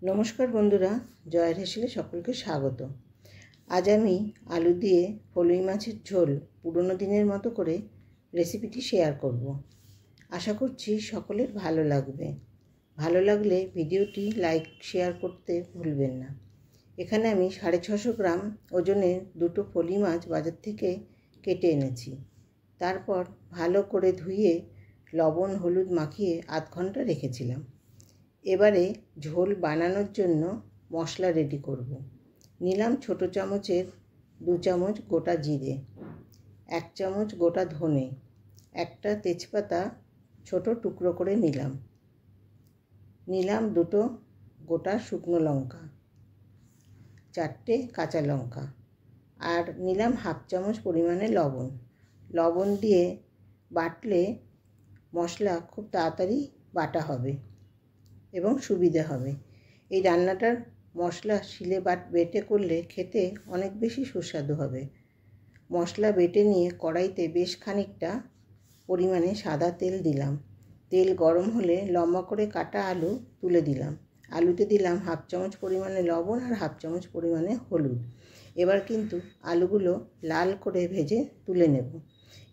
নমস্কার বন্ধুরা, জয়ের হেসেলে সকলকে স্বাগত। আজ আমি আলু দিয়ে ফলুই মাছের ঝোল পুরনো দিনের মতো করে রেসিপিটি শেয়ার করব। আশা করছি সকলের ভালো লাগবে। ভালো লাগলে ভিডিওটি লাইক শেয়ার করতে ভুলবেন না। এখানে আমি 650 গ্রাম ওজনের দুটো ফলুই মাছ বাজার থেকে কেটে এনেছি। তারপর ভালো করে ধুয়ে লবণ হলুদ মাখিয়ে আধ ঘন্টা রেখেছিলাম। এবারে ঝোল বানানোর জন্য মশলা রেডি করব। নিলাম ছোট চামচের 2 চামচ গোটা জিরে, 1 চামচ গোটা ধনে, একটা তেজপাতা ছোট টুকরো করে নিলাম দুটো গোটা শুকনো লঙ্কা, 4টে কাঁচা লঙ্কা, আর নিলাম হাফ চামচ পরিমাণে লবণ দিয়ে বাটলে মশলা খুব তাড়াতাড়ি বাটা হবে এবং সুবিধে হবে। এই রান্নাটার মশলা শিলে বেটে করলে খেতে অনেক বেশি সুস্বাদু হবে। মশলা বেটে নিয়ে কড়াইতে বেশ খানিকটা পরিমাণে সাদা তেল দিলাম। তেল গরম হলে লম্বা করে কাটা আলু তুলে দিলাম। আলুতে দিলাম হাফ চামচ পরিমাণে লবণ আর হাফ চামচ পরিমাণে হলুদ। এবার কিন্তু আলুগুলো লাল করে ভেজে তুলে নেব।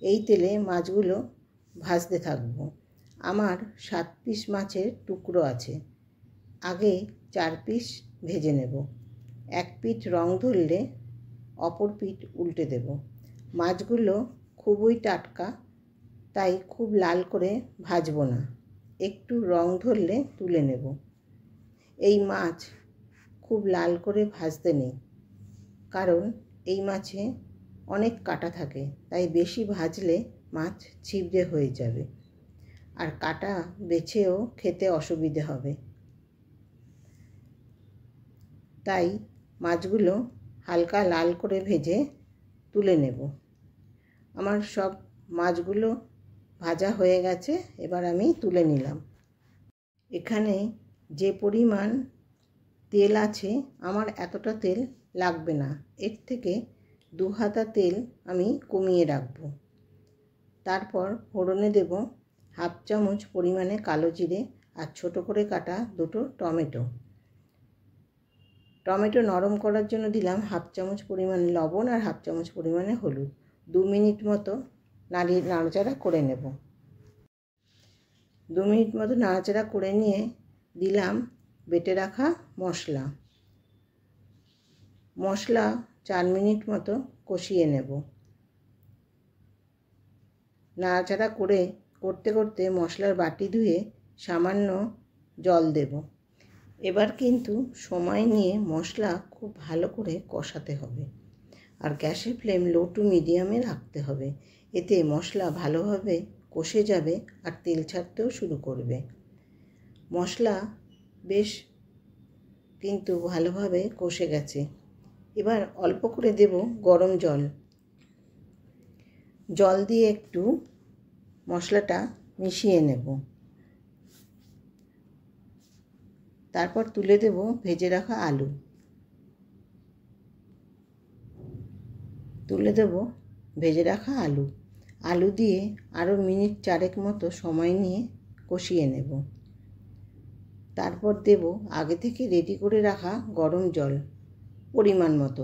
এই তেলে মাছগুলো ভাজতে থাকবো। আমার 7 পিস মাছের টুকরো আছে। আগে 4 পিস ভেজে নেব। এক পিঠ রং ধরলে অপর পিঠ উল্টে দেব। মাছগুলো খুবই টাটকা, তাই খুব লাল করে ভাজবো না, একটু রং ধরলে তুলে নেব। এই মাছ খুব লাল করে ভাজতে নেই, কারণ এই মাছে অনেক কাঁটা থাকে, তাই বেশি ভাজলে মাছ ছিবড়ে হয়ে যাবে আর কাঁটা বেছেও খেতে অসুবিধে হবে। তাই মাছগুলো হালকা লাল করে ভেজে তুলে নেব। আমার সব মাছগুলো ভাজা হয়ে গেছে, এবার আমি তুলে নিলাম। এখানে যে পরিমাণ তেল আছে, আমার এতটা তেল লাগবে না, এর থেকে 2 হাতা তেল আমি কমিয়ে রাখব। তারপর ফোড়নে দেব হাফ চামচ পরিমাণে কালো জিরে আর ছোট করে কাটা দুটো টমেটো নরম করার জন্য দিলাম হাফ চামচ পরিমাণে লবণ আর হাফ চামচ পরিমাণে হলুদ। 2 মিনিট মতো নাড়াচাড়া করে নেব। 2 মিনিট মতো নাড়াচাড়া করে নিয়ে দিলাম বেটে রাখা মশলা 4 মিনিট মতো কষিয়ে নেব। নাড়াচাড়া করতে করতে মশলার বাটি ধুয়ে সামান্য জল দেব। এবার কিন্তু সময় নিয়ে মশলা খুব ভালো করে কষাতে হবে আর গ্যাসের ফ্লেম লো টু মিডিয়ামে রাখতে হবে। এতে মশলা ভালোভাবে কষে যাবে আর তেল ছাড়তেও শুরু করবে। মশলা বেশ কিন্তু ভালোভাবে কষে গেছে। এবার অল্প করে দেব গরম জল দিয়ে একটু মশলাটা মিশিয়ে নেব। তারপর তুলে দেব ভেজে রাখা আলু দিয়ে আরও মিনিট 4 মতো সময় নিয়ে কষিয়ে নেব। তারপর দেব আগে থেকে রেডি করে রাখা গরম জল পরিমাণ মতো।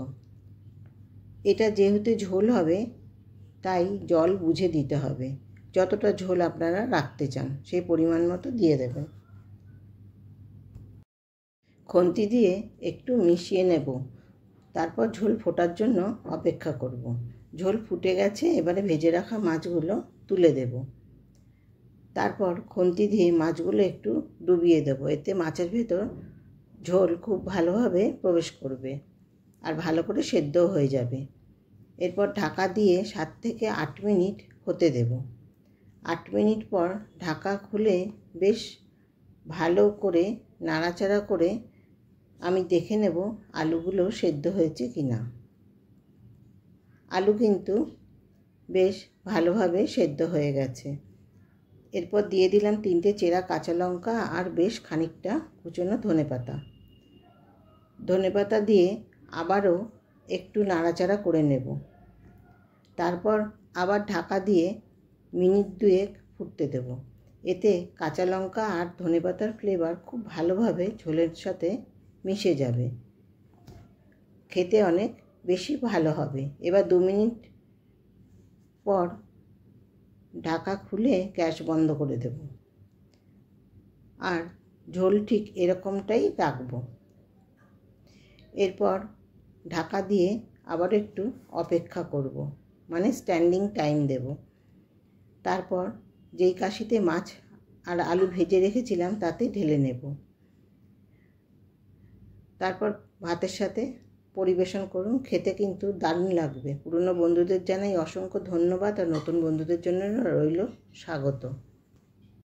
এটা যেহেতু ঝোল হবে, তাই জল বুঝে দিতে হবে। যতটা ঝোল আপনারা রাখতে চান সেই পরিমাণ মতো দিয়ে দেবেন। খুন্তি দিয়ে একটু মিশিয়ে নেব। তারপর ঝোল ফোটার জন্য অপেক্ষা করব। ঝোল ফুটে গেছে, এবারে ভেজে রাখা মাছগুলো তুলে দেব। তারপর খুন্তি দিয়ে মাছগুলো একটু ডুবিয়ে দেব। এতে মাছের ভেতর ঝোল খুব ভালোভাবে প্রবেশ করবে আর ভালো করে সেদ্ধও হয়ে যাবে। এরপর ঢাকা দিয়ে 7 থেকে 8 মিনিট হতে দেব। 8 মিনিট পর ঢাকা খুলে বেশ ভালো করে নাড়াচাড়া করে আমি দেখে নেব আলুগুলো সেদ্ধ হয়েছে কিনা। আলু কিন্তু বেশ ভালোভাবে সেদ্ধ হয়ে গেছে। এরপর দিয়ে দিলাম 3টে চেরা কাঁচা লঙ্কা আর বেশ খানিকটা কুচনো ধনেপাতা দিয়ে আবারও একটু নাড়াচাড়া করে নেব। তারপর আবার ঢাকা দিয়ে মিনিট 2 ফুটতে দেব। এতে কাঁচা লঙ্কা আর ধনেপাতার ফ্লেভার খুব ভালোভাবে ঝোলের সাথে মিশে যাবে, খেতে অনেক বেশি ভালো হবে। এবার 2 মিনিট পর ঢাকা খুলে গ্যাস বন্ধ করে দেব, আর ঝোল ঠিক এরকমটাই রাখবো। এরপর ঢাকা দিয়ে আবার একটু অপেক্ষা করব, মানে স্ট্যান্ডিং টাইম দেব। তারপর যেই কাশিতে মাছ আর আলু ভেজে রেখেছিলাম তাতে ঢেলে নেব। তারপর ভাতের সাথে পরিবেশন করুন, খেতে কিন্তু দারুণ লাগবে। পুরনো বন্ধুদের জানাই অসংখ্য ধন্যবাদ, আর নতুন বন্ধুদের জন্য রইল স্বাগত।